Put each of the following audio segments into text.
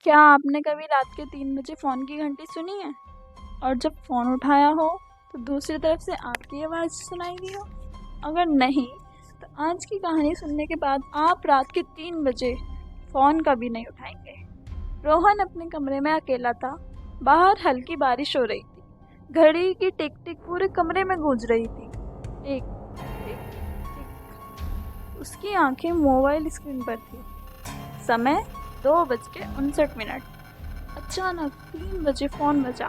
क्या आपने कभी रात के 3 बजे फ़ोन की घंटी सुनी है और जब फ़ोन उठाया हो तो दूसरी तरफ से आपकी आवाज़ सुनाई दी हो? अगर नहीं, तो आज की कहानी सुनने के बाद आप रात के 3 बजे फ़ोन कभी नहीं उठाएंगे। रोहन अपने कमरे में अकेला था। बाहर हल्की बारिश हो रही थी। घड़ी की टिक टिक पूरे कमरे में गूंज रही थी। टिक टिक टिक। उसकी आंखें मोबाइल स्क्रीन पर थी। समय 2:59। अचानक 3 बजे फ़ोन बजा।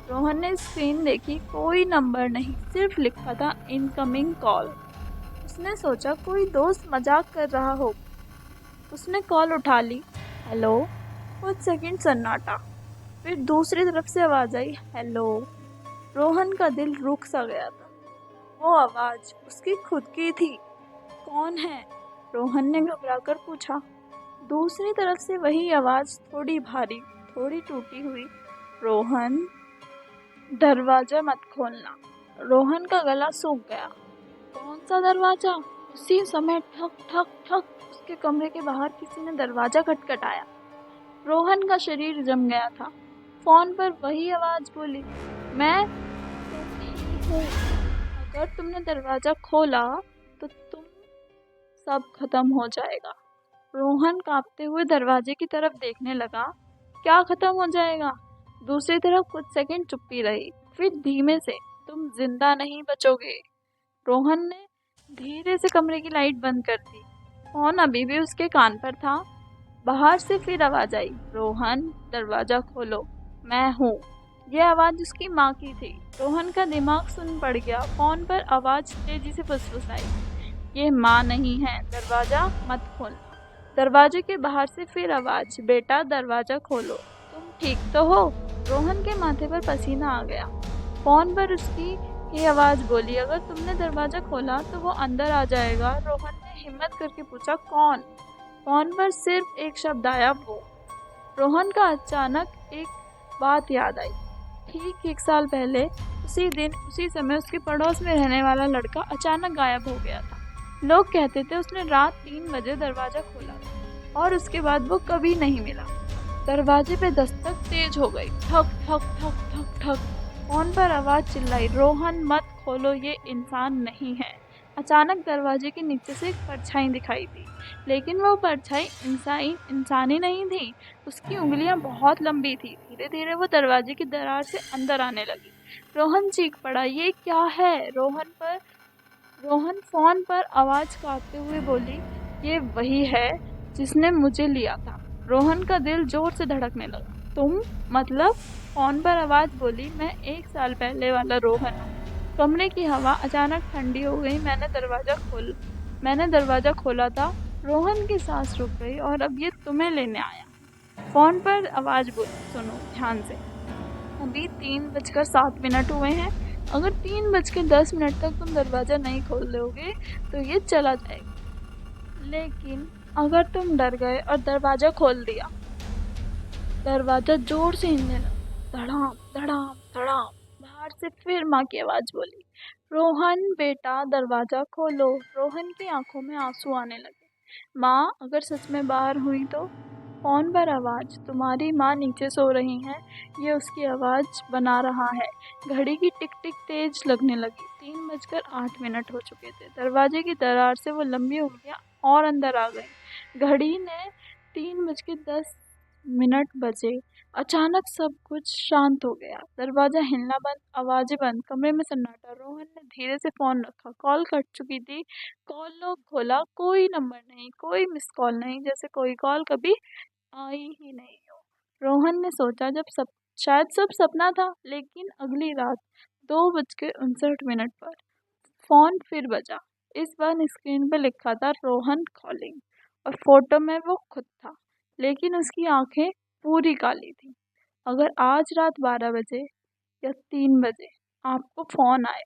रोहन ने स्क्रीन देखी, कोई नंबर नहीं, सिर्फ लिखा था इनकमिंग कॉल। उसने सोचा कोई दोस्त मजाक कर रहा हो। उसने कॉल उठा ली। हेलो। कुछ सेकंड सन्नाटा, फिर दूसरी तरफ से आवाज आई, हेलो। रोहन का दिल रुक सा गया था। वो आवाज उसकी खुद की थी। कौन है? रोहन ने घबराकर पूछा। दूसरी तरफ से वही आवाज, थोड़ी भारी, थोड़ी टूटी हुई, रोहन, दरवाजा मत खोलना। रोहन का गला सूख गया। कौन सा दरवाजा? उसी समय ठक ठक ठक उसके कमरे के बाहर किसी ने दरवाजा खटखटाया। रोहन का शरीर जम गया था। फोन पर वही आवाज बोली, मैं तुम ही हूँ। अगर तुमने दरवाजा खोला तो तुम सब खत्म हो जाएगा। रोहन कांपते हुए दरवाजे की तरफ देखने लगा। क्या खत्म हो जाएगा? दूसरी तरफ कुछ सेकंड चुप्पी रही, फिर धीमे से, तुम जिंदा नहीं बचोगे। रोहन ने धीरे से कमरे की लाइट बंद कर दी। फोन अभी भी उसके कान पर था। बाहर से फिर आवाज आई, रोहन, दरवाजा खोलो, मैं हूँ। यह आवाज उसकी माँ की थी। रोहन का दिमाग सुन पड़ गया। फोन पर आवाज तेजी से फुसफुसाई, ये माँ नहीं है, दरवाजा मत खोलना। दरवाजे के बाहर से फिर आवाज, बेटा दरवाजा खोलो, तुम ठीक तो हो? रोहन के माथे पर पसीना आ गया। फोन पर उसकी ये आवाज बोली, अगर तुमने दरवाजा खोला तो वो अंदर आ जाएगा। रोहन ने हिम्मत करके पूछा, कौन? फोन पर सिर्फ एक शब्द आया, वो। रोहन का अचानक एक बात याद आई। ठीक 1 साल पहले उसी दिन उसी समय उसके पड़ोस में रहने वाला लड़का अचानक गायब हो गया था। लोग कहते थे उसने रात 3 बजे दरवाजा खोला था और उसके बाद वो कभी नहीं मिला। दरवाजे पे दस्तक तेज हो गई, ठक ठक ठक ठक ठक। फोन पर आवाज चिल्लाई, रोहन मत खोलो, ये इंसान नहीं है। अचानक दरवाजे के नीचे से एक परछाई दिखाई दी, लेकिन वो परछाई इंसानी नहीं थी। उसकी उंगलियां बहुत लंबी थी। धीरे धीरे वो दरवाजे की दरार से अंदर आने लगी। रोहन चीख पड़ा, ये क्या है? रोहन फोन पर आवाज काटते हुए बोली, ये वही है जिसने मुझे लिया था। रोहन का दिल जोर से धड़कने लगा। तुम? मतलब? फोन पर आवाज बोली, मैं 1 साल पहले वाला रोहन हूँ। कमरे की हवा अचानक ठंडी हो गई। मैंने दरवाजा खोला था। रोहन की सांस रुक गई, और अब ये तुम्हें लेने आया। फोन पर आवाज बोली, सुनो ध्यान से, अभी 3:07 हुए हैं। अगर 3:10 तक तुम दरवाजा नहीं खोल दोगे तो ये चला जाएगा। लेकिन अगर तुम डर गए और दरवाजा खोल दिया, दरवाजा जोर से हिलने लगा, धड़ाम धड़ाम धड़ाम। बाहर से फिर माँ की आवाज बोली, रोहन बेटा दरवाजा खोलो। रोहन की आंखों में आंसू आने लगे। माँ, अगर सच में बाहर हुई तो? फोन पर आवाज, तुम्हारी माँ नीचे सो रही हैं, ये उसकी आवाज बना रहा है। घड़ी की टिक टिक तेज लगने लगी। 3:08 हो चुके थे। दरवाजे की दरार से वो लंबी उंगलियां और अंदर आ गई। घड़ी ने 3:10 बजे। अचानक सब कुछ शांत हो गया। दरवाजा हिलना बंद, आवाजें बंद, कमरे में सन्नाटा। रोहन ने धीरे से फोन रखा। कॉल कट चुकी थी। कॉल लॉग खोला, कोई नंबर नहीं, कोई मिस कॉल नहीं, जैसे कोई कॉल कभी आई ही नहीं हो। रोहन ने सोचा, जब सब शायद सब सपना था। लेकिन अगली रात 2:59 पर फोन फिर बजा। इस बार स्क्रीन पे लिखा था, रोहन कॉलिंग, और फोटो में वो खुद था, लेकिन उसकी आंखें पूरी काली थी। अगर आज रात 12 बजे या 3 बजे आपको फोन आए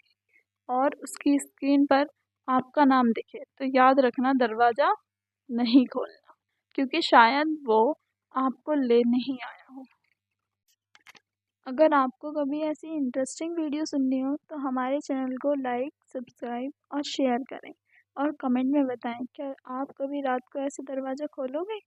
और उसकी स्क्रीन पर आपका नाम दिखे, तो याद रखना, दरवाजा नहीं खोलना, क्योंकि शायद वो आपको लेने ही आया हो। अगर आपको कभी ऐसी इंटरेस्टिंग वीडियो सुननी हो तो हमारे चैनल को लाइक, सब्सक्राइब और शेयर करें, और कमेंट में बताएं, क्या आप कभी रात को ऐसे दरवाज़ा खोलोगे?